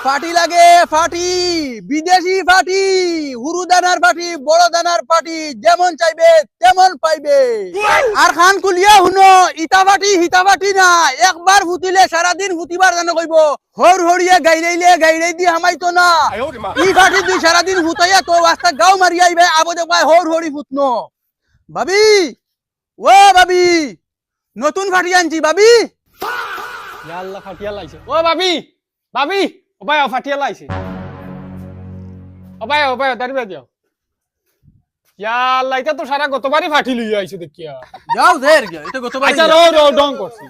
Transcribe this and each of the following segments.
ফাটি লাগে ফাটি, বিদেশি ফাটি, হুরু দানার ফাটি, বড় দানার ফাটি, যেমন চাইবে তেমন পাইবে। আর খান কুলিয়া শুনো, ইটা ফাটি হিতা ফাটি না, একবার ফুটিলে সারাদিন ফুটিবার জানো কইব। হর হরিয়ে গাইরাই দি হামাইতো না। ই ফাটি তুই সারাদিন ফুটাইয়া তো রাস্তা গাও মারি আইবে, আবো দেখবাই হর হরি ফুটনো। ভাবি, ও ভাবি, নতুন ফাটি আনছি ভাবি। আল্লাহ ফাটিয়া লাইছে। ও ভাবি, ভাবি, ওবাই ফাটিয়া লাইছে। ওবাই দাঁড়িয়ে যাও। ইয়া আল্লাহ, এটা তো সারা গতবারই ফাটি লইয়া আইছে দেখিয়া। যাও দের গিয়া, এটা গতবার। আচ্ছা রো ডং করছি।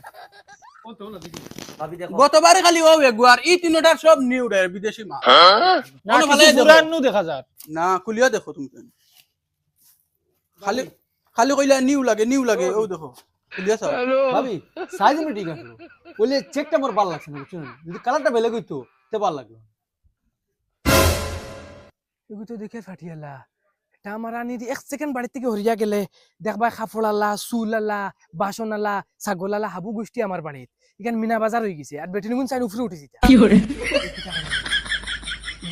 গতবারে খালি ও একবার, ই তিনটার সব নিউ রে বিদেশি মাল। না ভালো পুরানো দেখা যায়। না কুলিয়া দেখো তুমি। খালি খালি কইলা নিউ লাগে ও দেখো। কুলিয়া চাও। ভাবি সাইজ এমনি ঠিক আছে, বলে চেকটা মোর ভালো লাগছে না, বুঝছো? যদি কালারটা বেলে কইতো তে ভালো লাগলো। এগুলো তো দেখে ফাটিয়ালা। এটা আমার আনি এক সেকেন্ড বাড়ি থেকে হরিয়া গেলে দেখবা কাপড় আলা, চুল আলা, বাসন আলা, ছাগল আলা, হাবু গোষ্ঠী আমার বাড়িত। এখানে মিনা বাজার হয়ে গেছে আর বেটিনি গুণ চাই উপরে উঠেছি।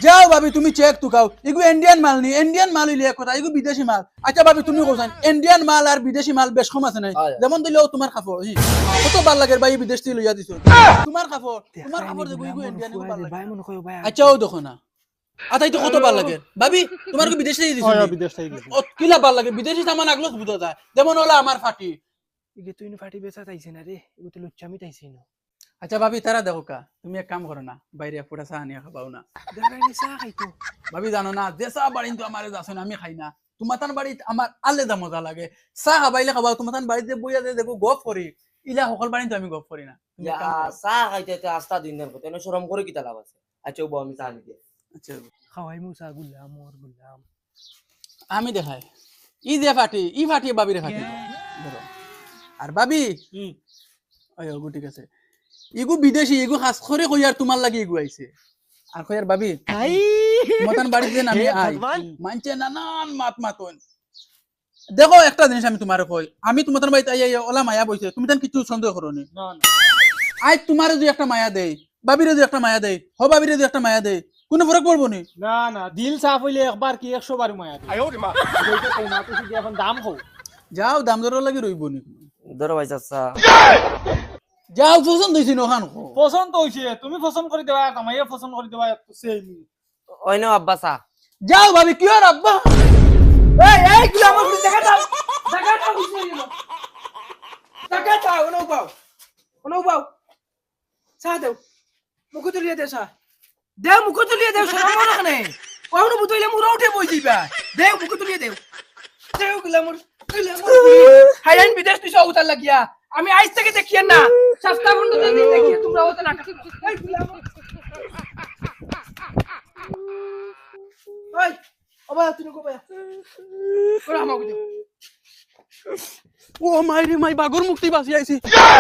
যাও ভাবি তুমি চেক তো খাও। এগু ইন্ডিয়ান মাল নি, ইন্ডিয়ান মাল হইলে এক কথা, এগু বিদেশি মাল। আচ্ছা ভাবি তুমি কোথায় ইন্ডিয়ান মাল আর বিদেশি মাল বেশ কম আছে নাই? যেমন দিলেও তোমার কাপড় কত ভাল লাগে ভাই, বিদেশ থেকে লইয়া দিছো। তোমার কাপড় দেখো এগু ইন্ডিয়ান এগু ভাল লাগে। আচ্ছা ও দেখো না, আতাই তো কত ভাল লাগে ভাবি, তোমার কি বিদেশ থেকে দিছো? বিদেশ থেকে দিছি। ও কিলা ভাল লাগে, বিদেশি সামান আগলো বুঝা যায়। যেমন হলো আমার ফাটি। এগুলো তুই ফাটি বেচা তাইছে না রে, এগুলো তো লুচ্চামি তাইছে না। আচ্ছা ভাবি তারা দেখো কা, তুমি এক কাম করো না, বাইরে ফুটা চা আনিয়া খাবাও না। দেখাইনি চা খাইতো। ভাবি জানো না, যে চা বাড়ি তো আমার যাচ্ছে না, আমি খাই না। তোমার বাড়িত আমার আলাদা মজা লাগে। চা খাবাইলে খাবা, তোমার বাড়িতে বইয়া যে দেখো গপ করি, ইলা সকল বাড়ি তো আমি গপ করি না। তুমি এক কাম করো। চা খাইতে আস্তা দিনের কথা এনে শরম করে কিতা লাভ আছে? আচ্ছা বউ আমি চা নিতে। আচ্ছা খাওয়াই মুসা গুলাম মোর গুলাম। আমি দেখাই, ই যে ফাটি, ই ফাটি বাবিরে ফাটি ধরো। আর ভাবি ওই গু ঠিক আছে, ইগু বিদেশি, ইগু খাস করে কইয়ার তোমার লাগি ইগু আইছে। আর কইয়ার ভাবি মতন বাড়িতে আমি আই মানছে নানান মাতন। দেখো একটা জিনিস আমি তোমারে কই, আমি তোমাদের বাড়িতে আইয়া ওলা মায়া বইছে, তুমি তান কিছু সন্দেহ করো নি? না না। আই তোমারে যদি একটা মায়া দেই, বাবিরে যদি একটা মায়া দেই, হ বাবিরে যদি একটা মায়া দেই, কোনো ফরক পড়বো নি? না না, দিল সাফ হইলে একবার কি 100 বার মায়া দিই। ওইটা কই না, তুই যদি এখন দাম কও। যাও দাম দর লাগি রইব নি? ধরো ভাই চাচা। যাও পছন্দ হইছে নখান খো। পছন্দ হইছে, তুমি পছন্দ করে দেবা, আমাইয়া পছন্দ করে দেবা, তো সেম। ওই নাও আব্বা চা। যাও ভাবি কি আর আব্বা। এই গুলা আমার দেখা দাও, দেখা দাও বুঝে গেল। দেখা দাও ওনো বাও চা দাও, মুখ তুলিয়ে দে চা দেও, মুখ তুলিয়ে দেও, শরম না কেনে? ওনো বুতইলে মুরা উঠে বই দিবা। দেও মুখ তুলিয়ে দেও, দেও গুলামর হাইরান বিদেশ তুই সব উতার লাগিয়া। আমি আইজ থেকে দেখিয়ে না, সস্তা বন্ধ দিয়ে দেখিয়ে তোমরা হতে না। এই গুলামর ওই ওবা তুই কো ভাই ওরা আমাকে দে। ও মাইরে মাই বাগর মুক্তি বাসি আইছি।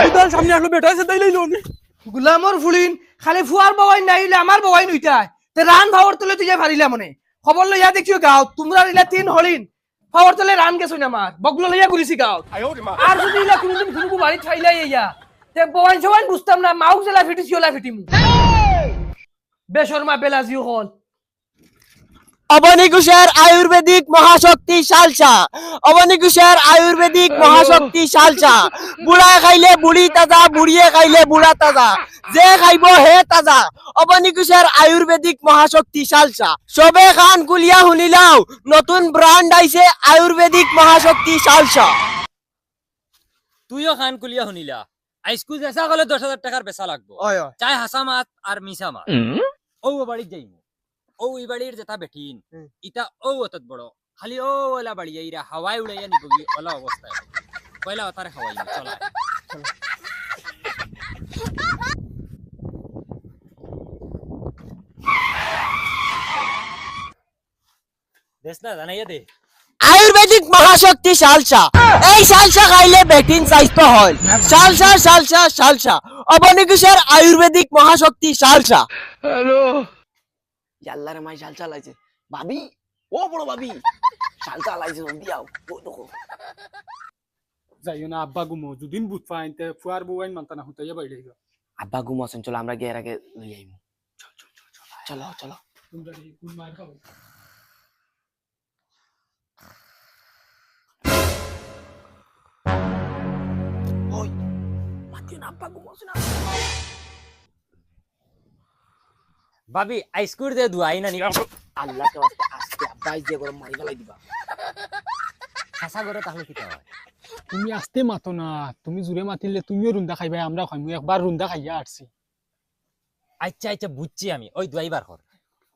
বিদাল সামনে আসলো, বেটা আছে তাই লইলো নি। গুলামর ফুলিন খালি ফুয়ার বাবাই নাইলে আমার বাবাই নইতাই তে রান ভাওর তলে তুই যা ভারিলা মনে খবর লইয়া দেখিও গাও তোমরা ইলা তিন হলিন ভাওর তলে রান গেছই না মার বগলো লইয়া ঘুরিছি গাও। আর যদি ইলা কোনদিন কোনো বাড়ি ঠাইলাই ইয়া তে বাবাই সবাই বুঝতাম না, মাউক জেলা ফিটিছি ওলা ফিটিমু বেশরমা বেলাজিও হল। অবনিকুশের আয়ুর্বেদিক মহাশক্তি শালসা, অবনিকুশের আয়ুর্বেদিক মহাশক্তি শালসা। বুড়া খাইলে বুড়ি তাজা, বুড়িয়ে খাইলে বুড়া তাজা, যে খাইব হে তাজা। অবনিকুশের আয়ুর্বেদিক মহাশক্তি শালসা। সবে খান কুলিয়া শুনিলাও, নতুন ব্র্যান্ড আইছে আয়ুর্বেদিক মহাশক্তি শালসা। তুইও খান কুলিয়া শুনিলা, আইসকু যেসা গলে 10,000 টাকার বেচা লাগবো, চাই হাসা মাত আর মিছা মাত। ও বাড়িত যাইমু, ও এই বাড়ির যেটা বেটিন ইটা ও অতত বড়, খালি ও ওলা বাড়ি আইরা হাওয়াই উড়াইয়া নিবগি ওলা অবস্থায় কয়লা অতারে হাওয়াই চলা। দেশ না জানাইয়া দে আয়ুর্বেদিক মহাশক্তি শালসা। এই শালসা খাইলে বেটিন স্বাস্থ্য হয়। শালসা শালসা শালসা, অবনিকুশের আয়ুর্বেদিক মহাশক্তি শালসা। আল্লাহরে মাই শাল চালাইছে। ভাবি ও বড় ভাবি শাল চালাইছে, জলদি আও। ও দেখো যাইও না আব্বা গুমো, দুদিন বুঝ পাইন তে ফুয়ার বউ আইন মানতা না হুতাইয়া বাইরে যাইও। আব্বা ঘুমাছেন, চলো আমরা গিয়ে এর আগে লই আইমু। চল চল চল চল। চলো চলো তোমরা কোন মার খাবো ওই মাতিও না আব্বা ঘুমাচ্ছে না ভাবি আইসকুর দে দুয়াই না নি আল্লাহ কে বাস্তে আজকে আব্বা যে গরম মারি ফেলাই দিবা খাসা করে তাহলে কি হয় তুমি আস্তে মাতো না তুমি জোরে মাতিলে তুমিও রুন্দা খাইবা আমরা খাইমু একবার রুন্দা খাইয়া আসছি আচ্ছা আচ্ছা বুঝছি আমি ওই দুয়াইবার কর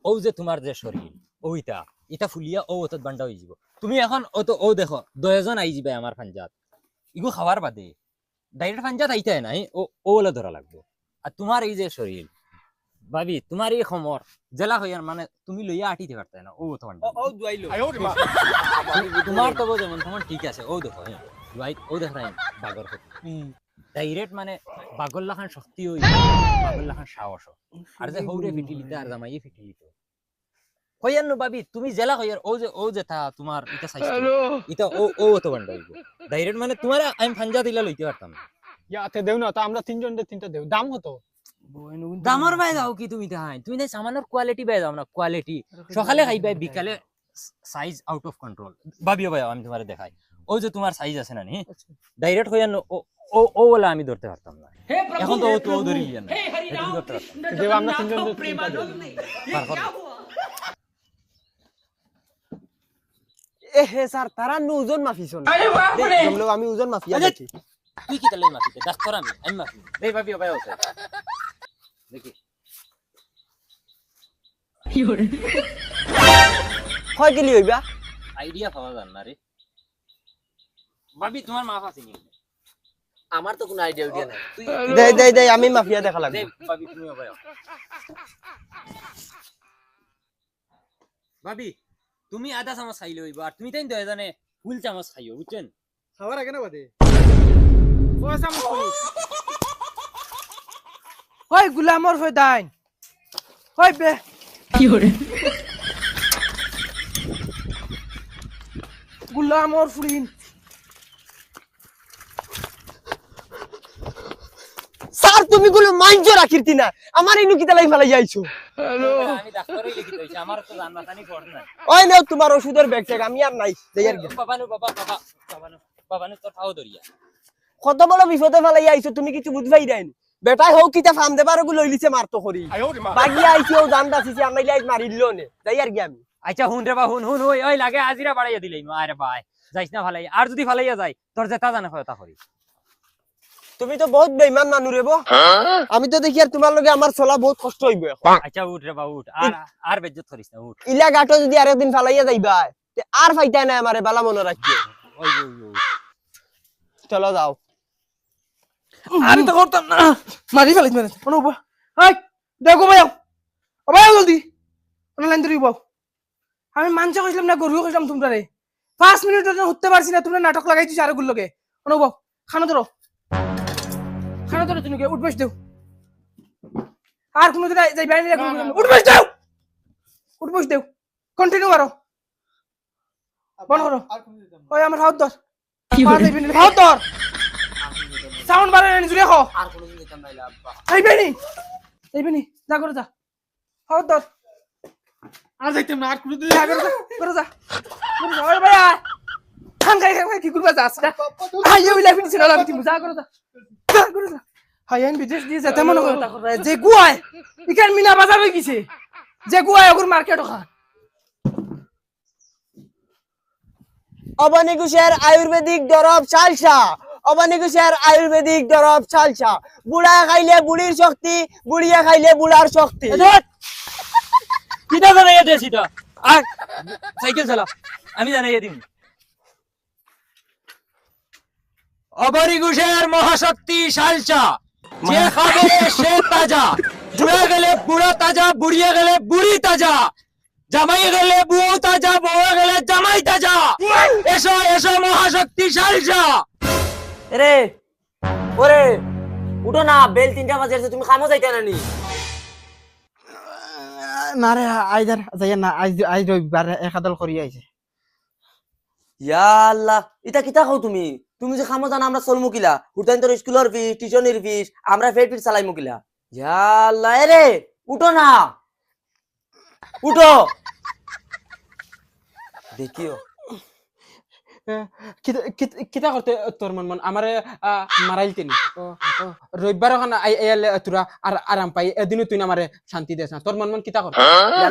ও যে তোমার যে শরীর ওইটা এটা ফুলিয়া ও অত বান্ডা হয়ে যাব তুমি এখন ও তো ও দেখো 10 আই যাবে আমার পাঞ্জাত ইগো খাবার বাদে ডাইরেক্ট পাঞ্জাত আইতে নাই ও ওলা ধরা লাগবে আর তোমার এই যে শরীর ভাবি তোমার এই খমর জেলা হইয়ার মানে তুমি লইয়া আটিতে পারতে না ও তো বান্ডা ও দুয়াইলো তোমার তো যেমন তোমার ঠিক আছে ও দেখো দুয়াই ও দেখ নাই বাগর ডাইরেক্ট মানে বাগর লাখান শক্তি হই বাগর লাখান সাহস আর যে হৌরে ফিটিলিতে আর জামাই ফিটিলিতে হইয়ার ভাবি তুমি জেলা হইয়ার ও যে তা তোমার এটা সাইজ এটা ও তো বান্ডা হইব ডাইরেক্ট মানে তোমার আমি ফাঞ্জা দিলা লইতে পারতাম না ইয়াতে দেও না তো আমরা তিনজন তিনটা দেও দাম কত দামর বাই যাও কি তুমি তাই তুমি তাই সামানের কোয়ালিটি বাই যাও না কোয়ালিটি সকালে খাইবাই বিকালে সাইজ আউট অফ কন্ট্রোল ভাবিও ভাই আমি তোমারে দেখাই ও যে তোমার সাইজ আছে না নি ডাইরেক্ট হইয়ার ও বলে আমি ধরতে পারতাম না এখন তো ও ধরি না এটা ধরতে পারতাম দেও আমরা তিনজন তিনটা দেও এ হে স্যার তারা ওজন মাফিছন আমি ওজন মাফিয়া দেখি তুই কি তালে মাফিতে ডাক্তার আমি মাফি এই ভাবিও ভাই আছে দেখি কয় কিলি হইবা আইডিয়া পাওয়া যান না রে ভাবি তোমার মাফ আছে নি আমার তো কোনো আইডিয়া উইডিয়া নাই দে আমি মাফিয়া দেখা লাগবে ভাবি তুমিও ভাই ভাবি তুমি আধা চামচ খাইলে হইব আর তুমি তাই দয়জনে ফুল চামচ খাইও বুঝছেন খাবার আগে না বাদে ওই গুলামর ফয়দাইন ওই বে কি করে গুলামর ফুরিন স্যার তুমি গুলো মাইন্ড রাখিরতি না আমার ইনু কিতা লাই ফেলাই যাইছো আমি ডাক্তারই লিখি দইছি আমার তো জান মাথানি পড়ে না ওই নাও তোমার ওষুধের ব্যাগ ট্যাগ আমি আর নাই দেই আর বাবানু তোর খাও দরিয়া কত বড় বিপদে ফেলাই আইছো তুমি কিছু বুঝবাই দেন বেটাই হোক কিতা ফাম দেবার গু লইলিছে মারতো করি বাগি আইছো জান দাসিছে আমি লাইট মারিললো নে দেই আর কি আমি আচ্ছা হুন রে বা হুন ওই লাগে আজিরা বাড়াইয়া দিলাই আরে ভাই যাইস না ফালাই আর যদি ফালাইয়া যায় তোর যেটা জানা কথা করি তুমি তো বহুত বেঈমান মানু রে বো আমি তো দেখি আর তোমার লগে আমার চলা বহুত কষ্ট হইব এখন আচ্ছা উঠ রে বা উঠ আর বেজ্জত করিস না উঠ ইলা গাটো যদি আরেকদিন ফালাইয়া যাইবা তে আর ফাইতাই না আমারে বালা মনে রাখিও ওই চলো যাও আমি তো করতাম না মারি ফেলিস মানে কোনো উপায় এই দেখো ভাই ভাই জলদি কোনো লাইন ধরি বাও আমি মানছে কইলাম না গরু কইলাম তোমরা রে 5 মিনিট ধরে উঠতে পারছি না তোমরা নাটক লাগাই দিছ আর গুলোকে কোনো বাও খানা ধরো তুমি উঠ বস দেও আর কোনো দিন যাই বাইরে উঠ বস দেও কন্টিনিউ করো বন্ধ করো ওই আমার হাত ধর হাত ধর সাউন্ড বাড়ায় না জুড়ে খাও আর কোনোদিন যেতাম না আব্বা এইবেনি যা করে যা হাত ধর আর যাইতাম না আর কোনদিন যা করে যা ওই ভাই খান খাই কি করবা যাস না আইও বিলা ফিনিস না লাগতি যা করে যা হাইন বিদেশ দিয়ে যেতে মনে করে তা করে যে গুয়ায় ইকান মিনা বাজার হয়ে গেছে যে গুয়ায় ওগুর মার্কেট ওখান অবানিকুশের আয়ুর্বেদিক দরব চালসা অবানিকুশের আয়ুর্বেদিক দরব চালসা বুড়া খাইলে বুড়ির শক্তি বুড়িয়া খাইলে বুড়ার শক্তি কিটা জানাইয়া দেছি তো আর সাইকেল চালা আমি জানাইয়া দিম অবরিগুশের মহাশক্তি শালচা যে খাবে সে তাজা বুড়া গেলে বুড়া তাজা বুড়িয়া গেলে বুড়ি তাজা জামাই গেলে বউ তাজা বউ গেলে জামাই তাজা এসো এসো মহাশক্তি শালচা রে ওরে উঠো না বেল 3টা বাজে তুমি খামো যাইতে না নি না রে আইদার যাই না আজ রবিবার একাদল করি আইছে ইয়া আল্লাহ এটা কিতা খাও তুমি তুমি যে খামো জানা আমরা চলমু কিলা উঠাইন তোর স্কুলের ফিস টিউশনের ফিস আমরা ফেট ফিট চালাই মুকিলা ইয়া আল্লাহ রে উঠো না উঠো দেখিও কিতা করতে তোর মন আমারে মারাইল তেনি রবিবার ওখান আইলে তোরা আর আরাম পাই এদিনও তুই আমারে শান্তি দেস না তোর মন কিতা করতে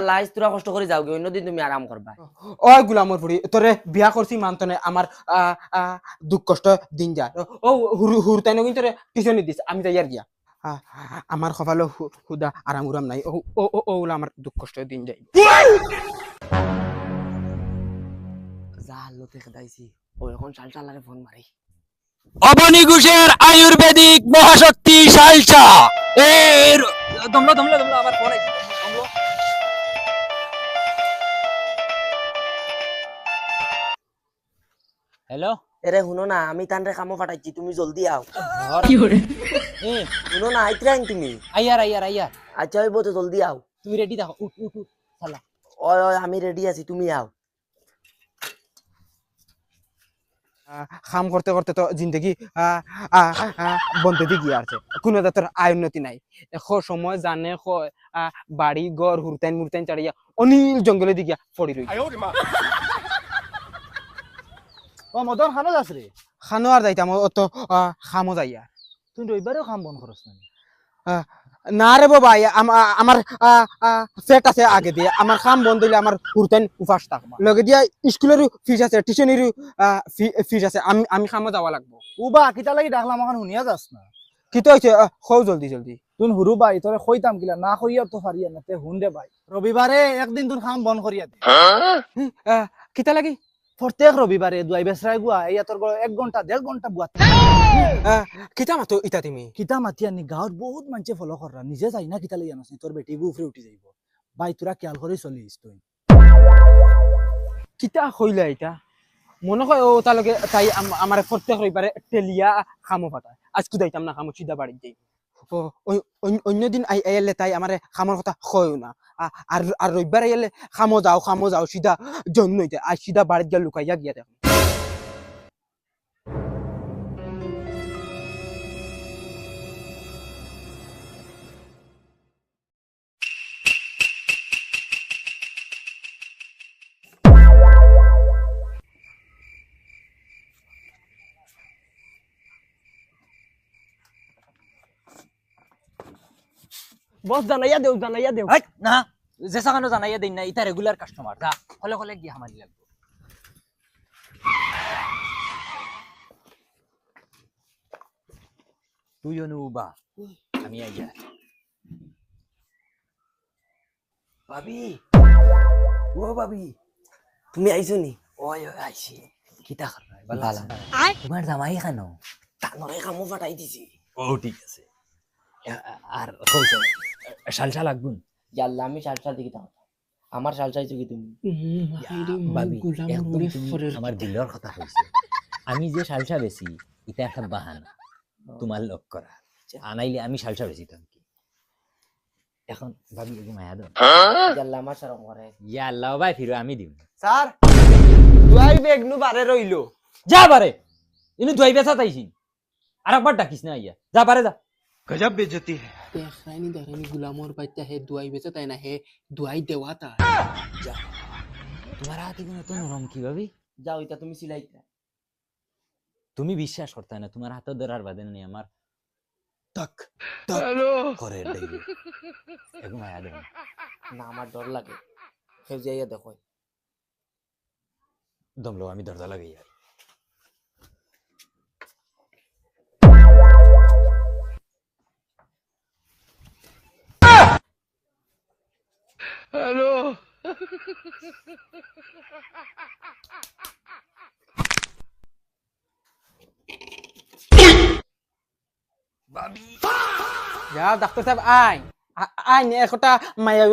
লাইস তোরা কষ্ট করে যাওগে অন্যদিন তুমি আরাম করবা ও গুলামর ফুড়ি তোরে বিয়া করছি মানতনে আমার দুঃখ কষ্ট দিন যা ও হুর তাই কিন্তু তোরে টিউশনি দিস আমি তাই আর গিয়া আমার কপালে হুদা আরাম উরাম নাই ওগুলো আমার দুঃখ কষ্ট দিন যাই যা লোতে খেদাইছি ও এখন শালশালারে ফোন মারি অবনী ঘোষের আয়ুর্বেদিক মহাশক্তি শালচা এর দমলো আবার ফোন আইছে দমলো হ্যালো এরে শুনো না আমি তানরে কামো ফাটাইছি তুমি জলদি আও এ শুনো না আইতরাইন তুমি আইয়ার আচ্ছা হইব তো জলদি আও তুমি রেডি থাকো উঠ শালা ওই ওই আমি রেডি আছি তুমি আও কাম করতে করতে তো জিন্দগি বন্ধে দি গিয়ে আছে কোনো তোর আয় উন্নতি নাই এখন সময় জানে বাড়ি ঘর হুরতাইন মুরতাইন চাড়িয়া অনিল জঙ্গলে দি গিয়া পড়ি রই ও মদন খানো যাস রে খানো আর যাইতাম অত খামো যাইয়া তুই রবিবারেও খাম বন্ধ করস না না রে বাবা আমার সেট আছে আগে দিয়ে আমার কাম বন্ধ হইলে আমার হুরতাইন উপাস থাকবা লগে দিয়া স্কুলের ফিস আছে টিউশনের ফিস আছে আমি কামো যাওয়া লাগবো উবা কিতা লাগি ডাকলাম এখন শুনিয়া যাস না কি তো হয়েছে খৌ জলদি তুই হুরু ভাই তোরে কইতাম কিলা না কইয়া তো পারিয়া না তে হুন দে ভাই রবিবারে একদিন তুই খাম বন্ধ করিয়া দে কিতা লাগি প্রত্যেক রবিবারে দুয়াই বেসরাই গুয়া এই তোর 1 ঘন্টা 1.5 ঘন্টা বুয়া কিতা মাতো ইতা তুমি কিতা মাতিয়া নি গাঁৱত বহুত মানুষে ফলো করা নিজে যাই না কিতা লইয়া নাসনি তোর বেটি উপরে উঠি যাইব ভাই তোরা খেয়াল করে চলিস তুই কিতা হইলা এটা মনে হয় ও তালকে তাই আমার প্রত্যেক রবিবারে টেলিয়া খামো পাঠায় আজকে যাইতাম না খামো সিধা বাড়ি যাই অন্যদিন আইলে তাই আমার খামোর কথা হয় না আর রবিবার আইলে খামো যাও সিধা জন্ম হইতে আর সিধা বাড়িতে গিয়ে লুকাইয়া গিয়া দেখো বস জানাইয়া দেও এই, না জেসা কানো জানাইয়া দেই না ইটা রেগুলার কাস্টমার যা হলে গিয়া হামারি লাগবে তুই অনুবা আমি আইয়া ভাবি ও ভাবি তুমি আইছো নি ওই আইছি কিতা কর ভালো তোমার জামাই খানো তানরে কামো ফাটাই দিছি ও ঠিক আছে আর কইছে শালশা লাগবুন ইয়াল্লা আমি শালশা দেখি তাও আমার শালশা আইছো কি তুমি ভাবি একদম তুমি আমার দিলর কথা কইছে আমি যে শালশা বেশি এটা একটা বাহানা তোমার লক করা আনাইলে আমি শালশা বেশি থাকি এখন ভাবি এগো মায়া দাও ইয়াল্লা আমার শরম করে ইয়া আল্লাহ ভাই ফিরো আমি দিম স্যার দুয়াই বেগনু বারে রইলো যা বারে ইনু দুই বেচা তাইছি আরেকবার ডাকিস না আইয়া যা বারে যা দেখাইনি গুলামর বাচ্চা হে দুয়াই বেচে তাই না হে দুয়াই দেওয়া তা তোমার হাতে কোনো তো নরম কি ভাবি যাও এটা তুমি সিলাইতে তুমি বিশ্বাস করতে না তোমার হাতে ধরার বাদে নেই আমার তক করে দেবে এগো মায়া দেব না আমার ডর লাগে কেউ যাইয়া দেখো দমলো আমি দরজা লাগাই আর যা ডাক্তার সাহেব আই নে একটা মায়া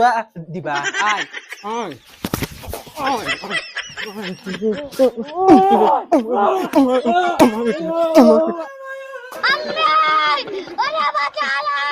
দিবা আই আল্লাহ ওরে বাঁচালে